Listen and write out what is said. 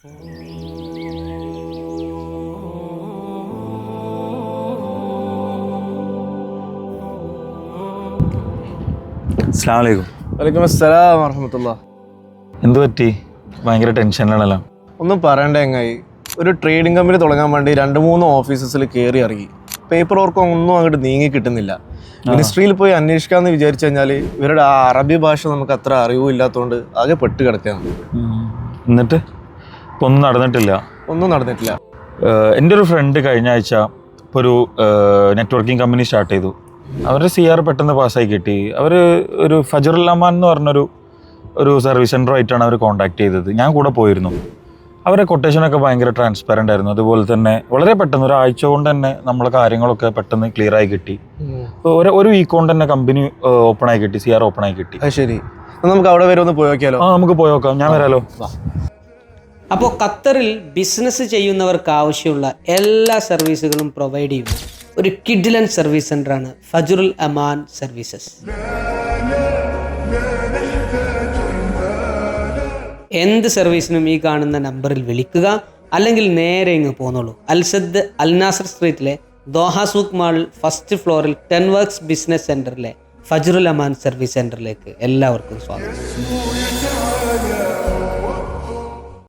അസ്സലാമു അലൈക്കും. വലൈക്കും അസ്സലാം വറഹ്മത്തുള്ളാഹി. എന്ത് പറ്റി? ഭയങ്കര ടെൻഷനിലാണല്ലോ. ഒന്നും പറയണ്ട ചങ്ങായി, ഒരു ട്രേഡിംഗ് കമ്പനി തുടങ്ങാൻ വേണ്ടി 2-3 ഓഫീസസിൽ കയറി ഇറങ്ങി. പേപ്പർ വർക്ക് ഒന്നും അങ്ങോട്ട് നീങ്ങി കിട്ടുന്നില്ല. മിനിസ്ട്രിയിൽ പോയി അന്വേഷിക്കാമെന്ന് വിചാരിച്ചു കഴിഞ്ഞാൽ ഇവരുടെ ആ അറബി ഭാഷ നമുക്ക് അത്ര അറിവില്ലാത്തതുകൊണ്ട് ആകെ പെട്ട് കിടക്കുകയാണ്. എന്നിട്ട് ഇപ്പം ഒന്നും നടന്നിട്ടില്ല. ഒന്നും നടന്നിട്ടില്ല. എൻ്റെ ഒരു ഫ്രണ്ട് കഴിഞ്ഞ ആഴ്ച ഇപ്പോൾ ഒരു നെറ്റ്വർക്കിംഗ് കമ്പനി സ്റ്റാർട്ട് ചെയ്തു. അവരുടെ CR പെട്ടെന്ന് പാസ്സായി കിട്ടി. അവർ ഒരു ഫജറുൽ അമാൻ എന്ന് പറഞ്ഞൊരു സർവീസ് സെൻ്ററുമായിട്ടാണ് അവർ കോൺടാക്ട് ചെയ്തത്. ഞാൻ കൂടെ പോയിരുന്നു. അവരുടെ കൊട്ടേഷനൊക്കെ ഭയങ്കര ട്രാൻസ്പാരൻ്റ് ആയിരുന്നു. അതുപോലെ തന്നെ വളരെ പെട്ടെന്ന് ഒരാഴ്ച കൊണ്ട് തന്നെ നമ്മളെ കാര്യങ്ങളൊക്കെ പെട്ടെന്ന് ക്ലിയർ ആയി കിട്ടി. ഒരു വീക്ക് കൊണ്ട് തന്നെ കമ്പനി ഓപ്പൺ ആയി കിട്ടി, CR ഓപ്പൺ ആയി കിട്ടി. അത് ശരി, നമുക്ക് അവിടെ വരെ ഒന്ന് പോയി നോക്കിയാലോ? നമുക്ക് പോയി നോക്കാം. ഞാൻ വരാലോ. അപ്പോൾ ഖത്തറിൽ ബിസിനസ് ചെയ്യുന്നവർക്ക് ആവശ്യമുള്ള എല്ലാ സർവീസുകളും പ്രൊവൈഡ് ചെയ്യുന്ന ഒരു കിഡിലൻ സർവീസ് സെൻ്ററാണ് ഫജറുൽ അമാൻ സർവീസസ്. എന്ത് സർവീസിനും ഈ കാണുന്ന നമ്പറിൽ വിളിക്കുക, അല്ലെങ്കിൽ നേരെ ഇങ്ങ് പോന്നോളൂ. അൽസദ് അൽനാസർ സ്ട്രീറ്റിലെ ദോഹ സൂക്ക് മാളിൽ ഫസ്റ്റ് ഫ്ലോറിൽ 10 works business സെൻറ്ററിലെ Fajarul Aman service സെൻ്ററിലേക്ക് എല്ലാവർക്കും സ്വാഗതം.